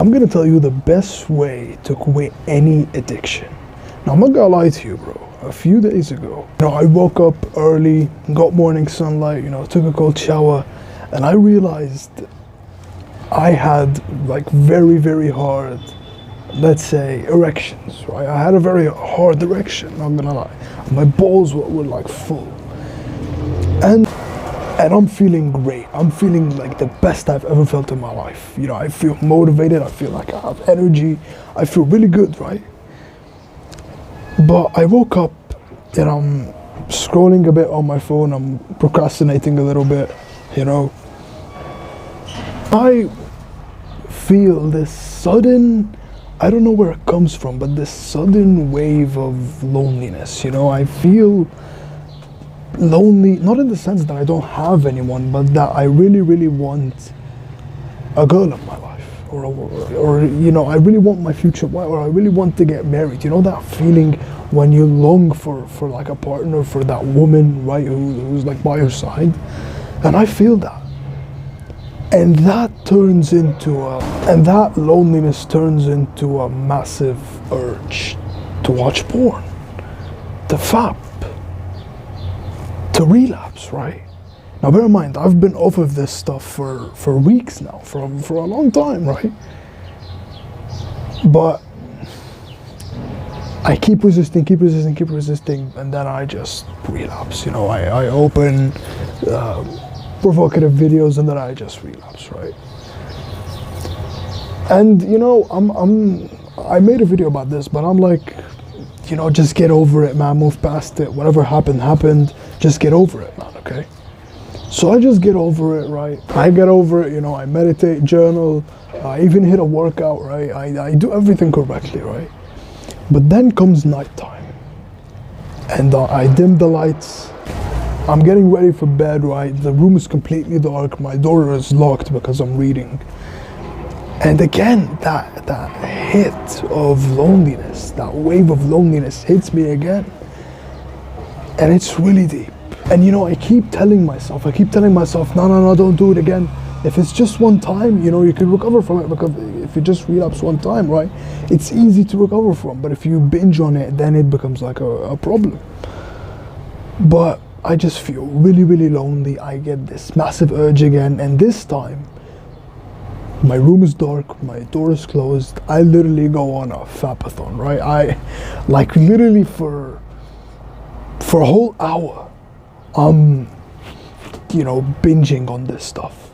I'm gonna tell you the best way to quit any addiction. Now, I'm not gonna lie to you, bro. A few days ago, I woke up early, got morning sunlight, took a cold shower, and I realized I had like very, very hard, let's say, erections, right? I had a very hard erection, not gonna lie. My balls were like full. And I'm feeling great. I'm feeling like the best I've ever felt in my life. I feel motivated. I feel like I have energy. I feel really good, right? But I woke up and I'm scrolling a bit on my phone. I'm procrastinating a little bit, I feel this sudden, I don't know where it comes from, but this sudden wave of loneliness. I feel lonely, not in the sense that I don't have anyone, but that I really, really want a girl in my life, or I really want my future wife, or I really want to get married. That feeling when you long for like a partner, for that woman, right, who's like by your side. And I feel that, and that loneliness turns into a massive urge to watch porn, to fap, to relapse, right? Now bear in mind, I've been off of this stuff for weeks now, for a long time, right? But I keep resisting, and then I just relapse. I open provocative videos and then I just relapse, right? And I made a video about this, but I'm like, just get over it, man, move past it. Whatever happened, just get over it, man, okay? So I just get over it, right? I get over it, I meditate, journal, I even hit a workout, right? I do everything correctly, right? But then comes nighttime, and I dim the lights. I'm getting ready for bed, right? The room is completely dark, my door is locked because I'm reading. And again, that hit of loneliness, that wave of loneliness hits me again. And it's really deep. And I keep telling myself, no, don't do it again. If it's just one time, you can recover from it, because if you just relapse one time, right, it's easy to recover from. But if you binge on it, then it becomes like a problem. But I just feel really, really lonely. I get this massive urge again, and this time, my room is dark, my door is closed. I literally go on a fapathon, right? I like literally for a whole hour, I'm binging on this stuff.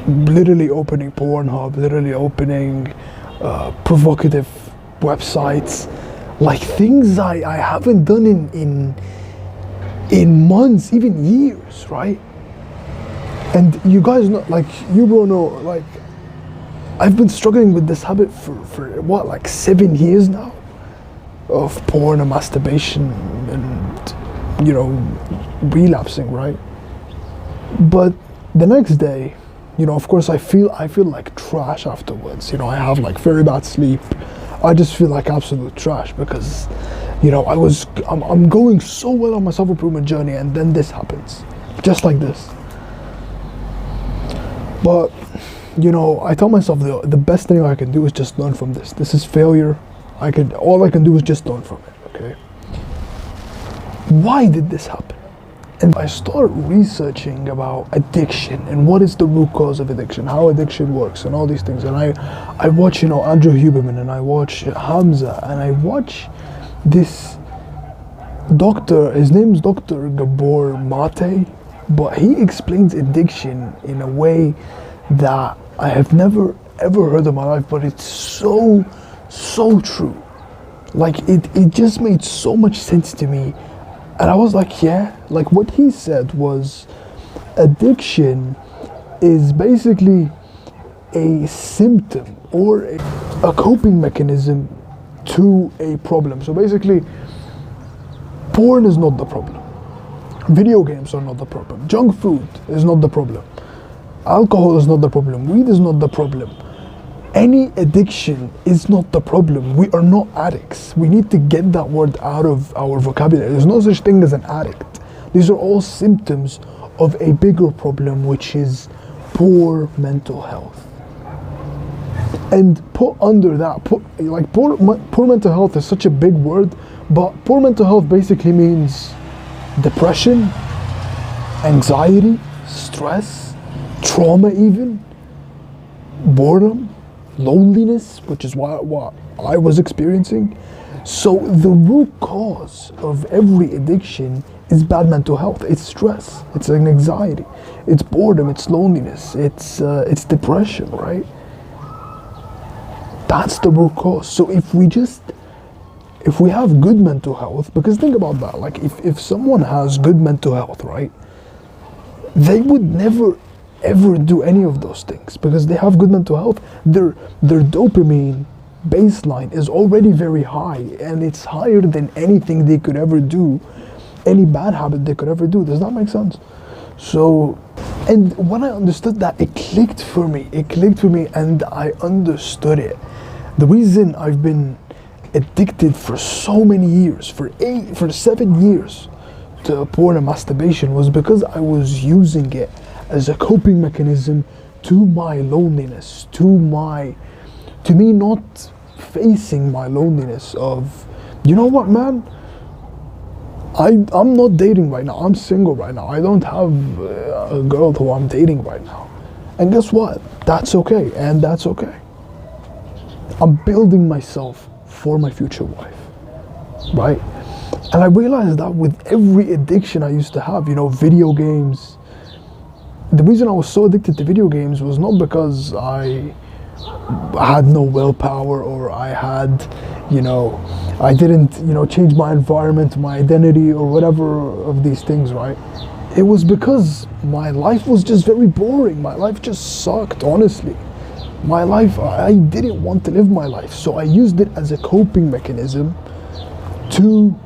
Literally opening Pornhub, literally opening provocative websites, like things I haven't done in months, even years, right? And you guys know, like, you bro know, like, I've been struggling with this habit for what, like 7 years now, of porn and masturbation and, relapsing, right? But the next day, of course I feel like trash afterwards. I have like very bad sleep. I just feel like absolute trash because, I'm going so well on my self-improvement journey, and then this happens, just like this. But, I tell myself the best thing I can do is just learn from this. This is failure. All I can do is just learn from it, okay? Why did this happen? And I start researching about addiction and what is the root cause of addiction, how addiction works and all these things. And I watch, Andrew Huberman, and I watch Hamza, and I watch this doctor, his name's Dr. Gabor Mate, but he explains addiction in a way that I have never ever heard in my life, but it's so true. Like it just made so much sense to me. And I was like, yeah, like what he said was addiction is basically a symptom or a coping mechanism to a problem. So basically, porn is not the problem. Video games are not the problem. Junk food is not the problem. Alcohol is not the problem. Weed is not the problem. Any addiction is not the problem. We are not addicts. We need to get that word out of our vocabulary. There's no such thing as an addict. These are all symptoms of a bigger problem, which is poor mental health. And put under that, poor mental health is such a big word, but poor mental health basically means depression, anxiety, stress, trauma even, boredom, loneliness, which is what I was experiencing. So the root cause of every addiction is bad mental health. It's stress, it's an anxiety, it's boredom, it's loneliness, it's depression, right? That's the root cause. So if we have good mental health, because think about that, like if someone has good mental health, right, they would never ever do any of those things because they have good mental health. Their dopamine baseline is already very high, and it's higher than anything they could ever do, any bad habit they could ever do. Does that make sense? So, and when I understood that, it clicked for me, and I understood it. The reason I've been addicted for so many years, for 7 years, to porn and masturbation was because I was using it as a coping mechanism to my loneliness, to me not facing my loneliness of, you know what, man, I'm not dating right now, I'm single right now, I don't have a girl who I'm dating right now, and guess what, that's okay, and that's okay. I'm building myself for my future wife, right? And I realized that with every addiction I used to have, video games. The reason I was so addicted to video games was not because I had no willpower or I had, I didn't, change my environment, my identity or whatever of these things, right? It was because my life was just very boring. My life just sucked, honestly. My life, I didn't want to live my life. So I used it as a coping mechanism to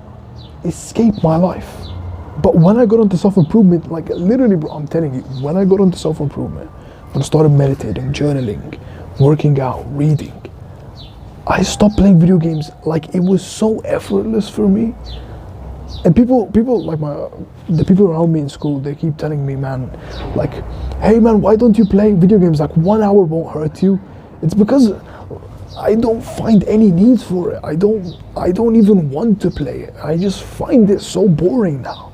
escape my life. But when I got into self-improvement, like literally, bro, I'm telling you, when I got into self-improvement, when I started meditating, journaling, working out, reading, I stopped playing video games. Like, it was so effortless for me. And people like the people around me in school, they keep telling me, man, like, hey man, why don't you play video games? Like 1 hour won't hurt you. It's because I don't find any needs for it. I don't even want to play it. I just find it so boring now.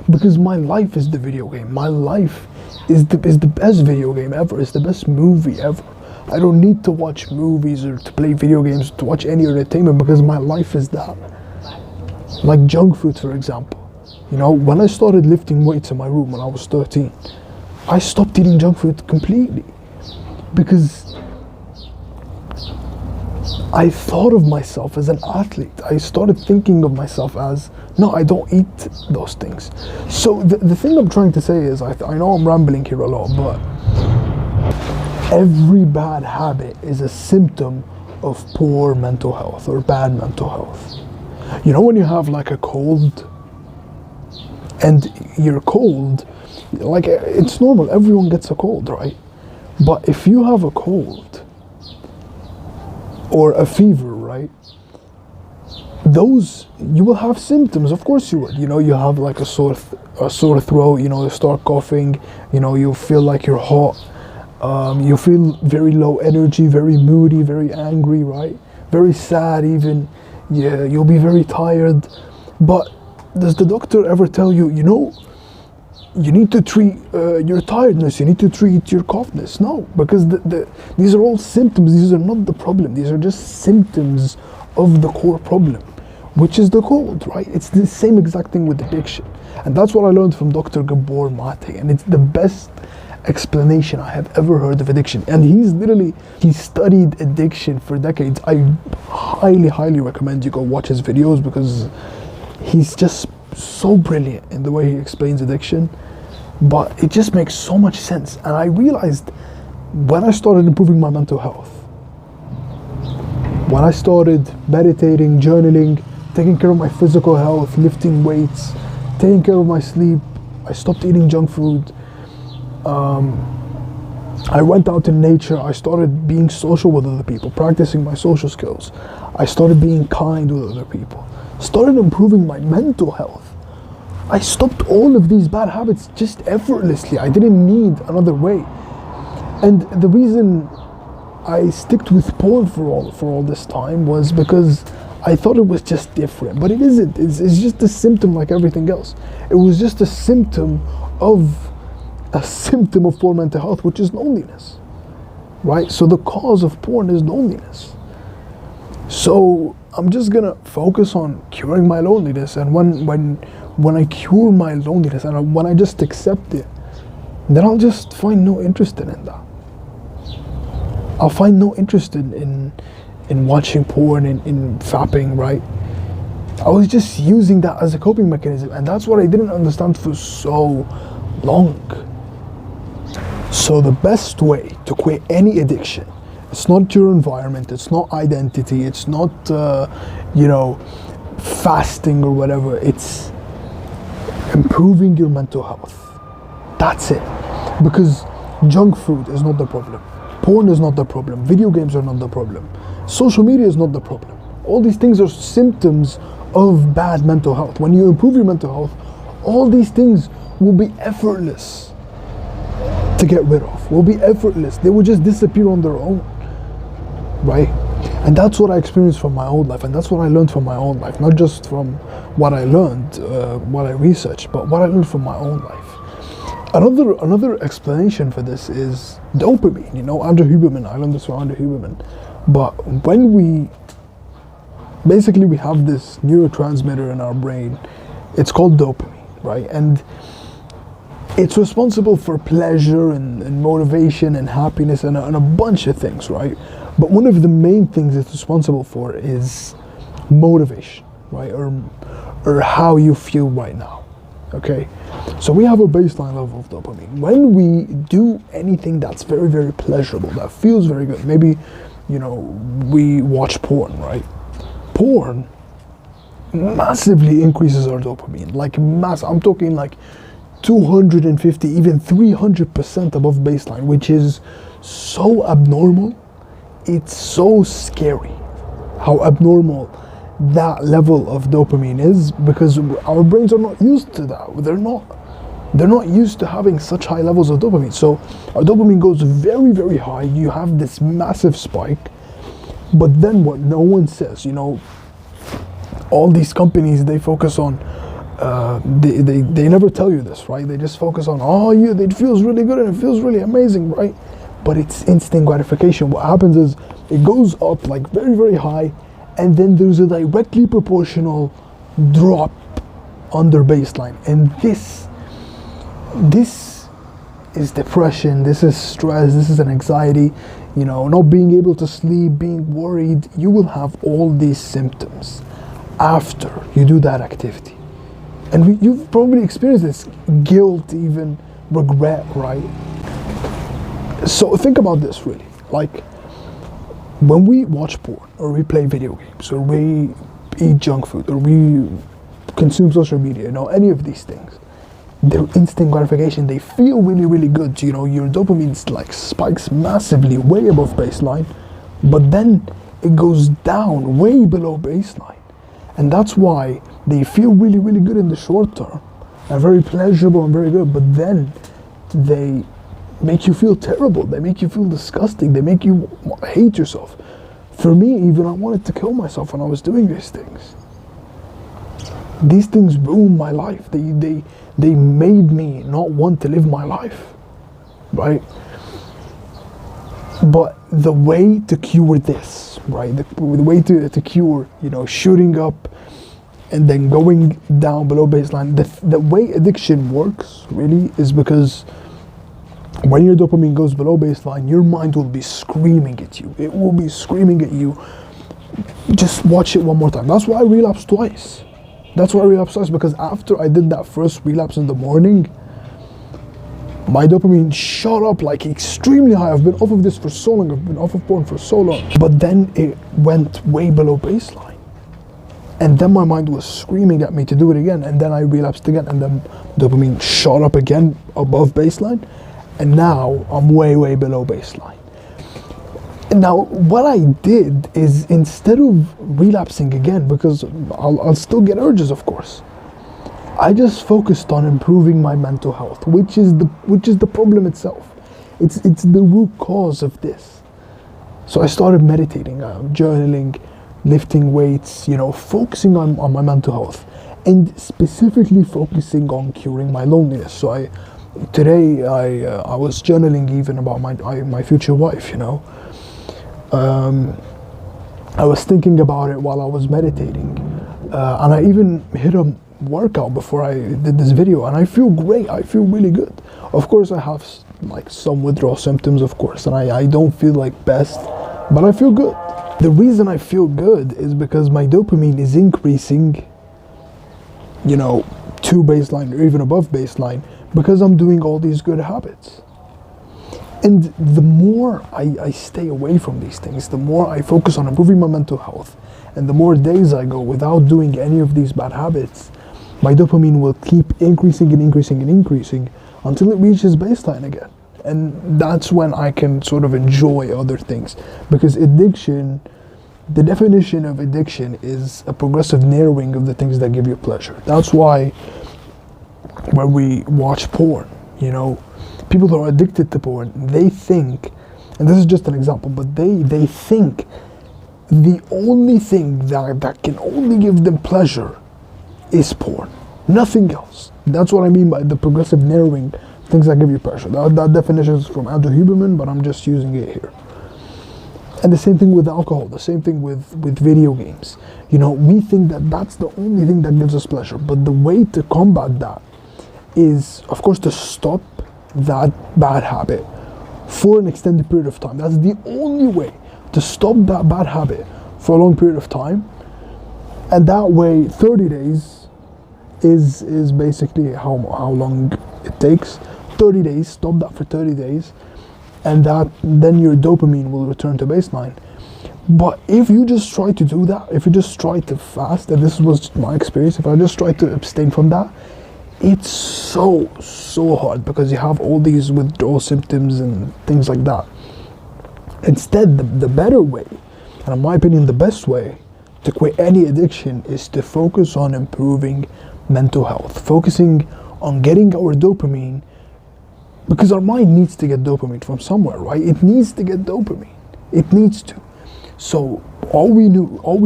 Because my life is the video game. My life is the best video game ever. It's the best movie ever. I don't need to watch movies or to play video games, to watch any entertainment, because my life is that. Like junk food, for example. When I started lifting weights in my room when I was 13, I stopped eating junk food completely. Because I thought of myself as an athlete. I started thinking of myself as, no, I don't eat those things. So the thing I'm trying to say is, I know I'm rambling here a lot, but every bad habit is a symptom of poor mental health or bad mental health. When you have like a cold and you're cold, like it's normal, everyone gets a cold, right? But if you have a cold or a fever, right, those, you will have symptoms, of course you would. You have like a sore throat, you start coughing, you feel like you're hot, you feel very low energy, very moody, very angry, right? Very sad even. Yeah, you'll be very tired. But does the doctor ever tell you, you need to treat your tiredness, you need to treat your coughness? No, because these are all symptoms. These are not the problem. These are just symptoms of the core problem, which is the cold, right? It's the same exact thing with addiction. And that's what I learned from Dr. Gabor Mate. And it's the best explanation I have ever heard of addiction. And he studied addiction for decades. I highly recommend you go watch his videos because he's just so brilliant in the way he explains addiction. But it just makes so much sense. And I realized when I started improving my mental health, when I started meditating, journaling, taking care of my physical health, lifting weights, taking care of my sleep, I stopped eating junk food. I went out in nature. I started being social with other people, practicing my social skills. I started being kind with other people. Started improving my mental health. I stopped all of these bad habits just effortlessly. I didn't need another way. And the reason I sticked with porn for all this time was because I thought it was just different, but it isn't. It's just a symptom like everything else. It was just a symptom of poor mental health, which is loneliness, right? So the cause of porn is loneliness. So I'm just gonna focus on curing my loneliness, and when I cure my loneliness and when I just accept it, then I'll just find no interest in that. I'll find no interest in watching porn, in fapping, right? I was just using that as a coping mechanism, and that's what I didn't understand for so long. So the best way to quit any addiction, it's not your environment, it's not identity, it's not fasting or whatever, it's improving your mental health. That's it. Because junk food is not the problem. Porn is not the problem. Video games are not the problem. Social media is not the problem. All these things are symptoms of bad mental health. When you improve your mental health, all these things will be effortless to get rid of. Will be effortless. They will just disappear on their own, right? And that's what I experienced from my old life, and that's what I learned from my own life. Not just from what I learned, what I researched, but what I learned from my own life. Another explanation for this is dopamine. Andrew Huberman. I learned this from Andrew Huberman. But when we have this neurotransmitter in our brain, it's called dopamine, right? And it's responsible for pleasure and motivation and happiness and a bunch of things, right? But one of the main things it's responsible for is motivation, right? Or how you feel right now. Okay, so we have a baseline level of dopamine. When we do anything that's very, very pleasurable, that feels very good, maybe, we watch porn, right? Porn massively increases our dopamine, I'm talking like 250, even 300% above baseline, which is so abnormal. It's so scary how abnormal that level of dopamine is, because our brains are not used to that. They're not used to having such high levels of dopamine. So our dopamine goes very, very high. You have this massive spike. But then what no one says, all these companies, they focus on, they never tell you this, right? They just focus on, it feels really good and it feels really amazing, right? But it's instant gratification. What happens is it goes up like very, very high, and then there's a directly proportional drop under baseline. And this is depression, this is stress, this is an anxiety, not being able to sleep, being worried. You will have all these symptoms after you do that activity. And you've probably experienced this guilt, even regret, right? So think about this really. When we watch porn, or we play video games, or we eat junk food, or we consume social media, any of these things, they're instant gratification. They feel really, really good. Your dopamine spikes massively, way above baseline, but then it goes down way below baseline. And that's why they feel really, really good in the short term, and very pleasurable and very good, but then they make you feel terrible. They make you feel disgusting. They make you hate yourself. For me, even I wanted to kill myself when I was doing these things. These things ruined my life. They made me not want to live my life, right? But the way to cure this, right? The way to cure, shooting up and then going down below baseline. The way addiction works really is because when your dopamine goes below baseline, your mind will be screaming at you. It will be screaming at you. Just watch it one more time. That's why I relapsed twice. Because after I did that first relapse in the morning, my dopamine shot up extremely high. I've been off of this for so long. I've been off of porn for so long. But then it went way below baseline. And then my mind was screaming at me to do it again. And then I relapsed again. And then dopamine shot up again above baseline. And now I'm way, way below baseline. And now what I did is, instead of relapsing again, because I'll still get urges, of course, I just focused on improving my mental health, which is the problem itself. It's the root cause of this. So I started meditating, journaling, lifting weights, focusing on my mental health, and specifically focusing on curing my loneliness. So today I was journaling even about my future wife. I was thinking about it while I was meditating, and I even hit a workout before I did this video, and I feel great. I feel really good. Of course, I have like some withdrawal symptoms, of course, and I don't feel like best, but I feel good. The reason I feel good is because my dopamine is increasing, to baseline or even above baseline, because I'm doing all these good habits. And the more I stay away from these things, the more I focus on improving my mental health, and the more days I go without doing any of these bad habits, my dopamine will keep increasing and increasing and increasing until it reaches baseline again. And that's when I can sort of enjoy other things. Because addiction, the definition of addiction is a progressive narrowing of the things that give you pleasure. That's why when we watch porn, people who are addicted to porn, they think, and this is just an example, but they think the only thing that can only give them pleasure is porn, nothing else. That's what I mean by the progressive narrowing, things that give you pleasure. That definition is from Andrew Huberman, but I'm just using it here. And the same thing with alcohol, the same thing with video games. We think that that's the only thing that gives us pleasure, but the way to combat that is, of course, to stop that bad habit for an extended period of time. That's the only way to stop that bad habit for a long period of time. And that way, 30 days is basically how long it takes. 30 days, stop that for 30 days, and then your dopamine will return to baseline. But if you just try to do that, if you just try to fast, and this was my experience, if I just try to abstain from that, it's so hard, because you have all these withdrawal symptoms and things like that. Instead, the better way, and in my opinion the best way, to quit any addiction is to focus on improving mental health, focusing on getting our dopamine, because our mind needs to get dopamine from somewhere, right? It needs to get dopamine. It needs to. So all we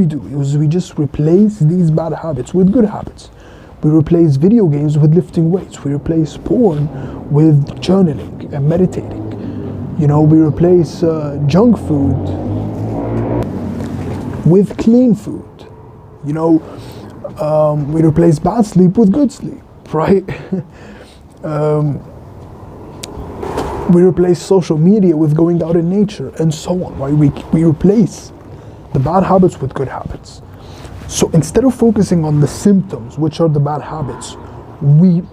do is we just replace these bad habits with good habits. We replace video games with lifting weights. We replace porn with journaling and meditating. We replace junk food with clean food. We replace bad sleep with good sleep, right? We replace social media with going out in nature, and so on, right? We replace the bad habits with good habits. So instead of focusing on the symptoms, which are the bad habits, we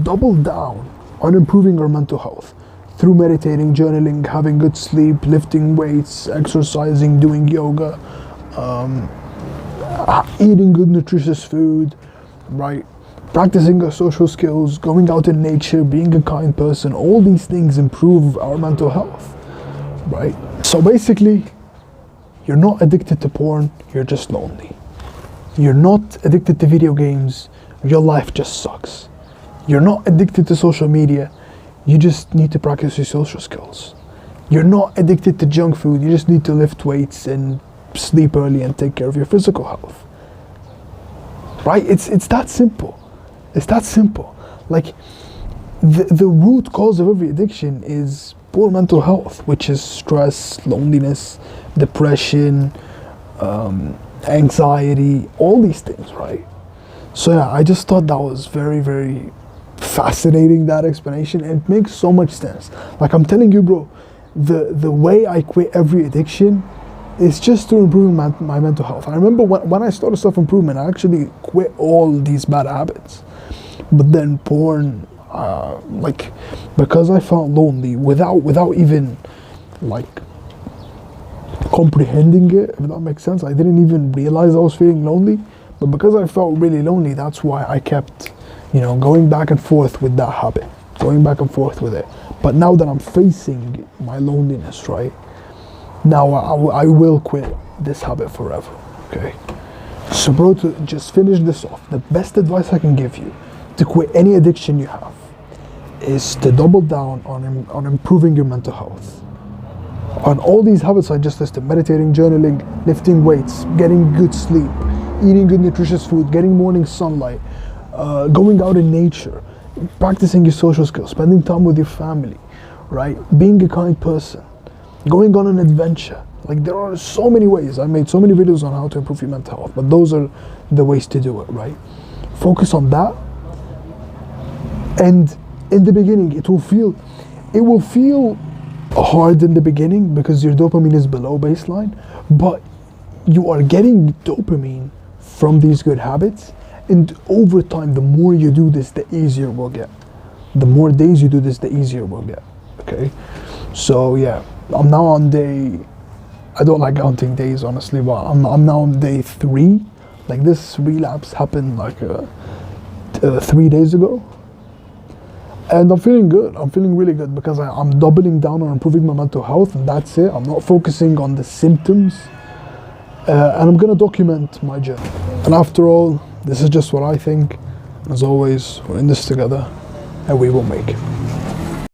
double down on improving our mental health through meditating, journaling, having good sleep, lifting weights, exercising, doing yoga, eating good nutritious food, right? Practicing our social skills, going out in nature, being a kind person. All these things improve our mental health, right? So basically, you're not addicted to porn, you're just lonely. You're not addicted to video games, your life just sucks. You're not addicted to social media, you just need to practice your social skills. You're not addicted to junk food, you just need to lift weights and sleep early and take care of your physical health. Right? It's that simple. It's that simple. Like, the root cause of every addiction is poor mental health, which is stress, loneliness, depression, anxiety, all these things, right? So yeah, I just thought that was very, very fascinating, that explanation. It makes so much sense. Like, I'm telling you, bro, the way I quit every addiction is just through improving my mental health. I remember when I started self-improvement, I actually quit all these bad habits. But then porn, because I felt lonely without even comprehending it, if that makes sense. I didn't even realize I was feeling lonely, but because I felt really lonely, that's why I kept, going back and forth with that habit, going back and forth with it. But now that I'm facing my loneliness, right, now I will quit this habit forever, okay? So bro, to just finish this off, the best advice I can give you to quit any addiction you have is to double down on improving your mental health. And all these habits I just listed: meditating, journaling, lifting weights, getting good sleep, eating good nutritious food, getting morning sunlight, going out in nature, practicing your social skills, spending time with your family, right? Being a kind person, going on an adventure. Like, there are so many ways. I made so many videos on how to improve your mental health, but those are the ways to do it, right? Focus on that. And in the beginning, it will feel hard in the beginning because your dopamine is below baseline, but you are getting dopamine from these good habits, and over time, the more you do this, the easier it will get. The more days you do this, the easier it will get. Okay, so yeah, I'm now on day, I don't like counting days honestly, but I'm now on day 3. Like, this relapse happened like 3 days ago, and I'm feeling good. I'm feeling really good because I'm doubling down on improving my mental health, and that's it. I'm not focusing on the symptoms, and I'm gonna document my journey. And after all, this is just what I think. As always, we're in this together, and we will make it.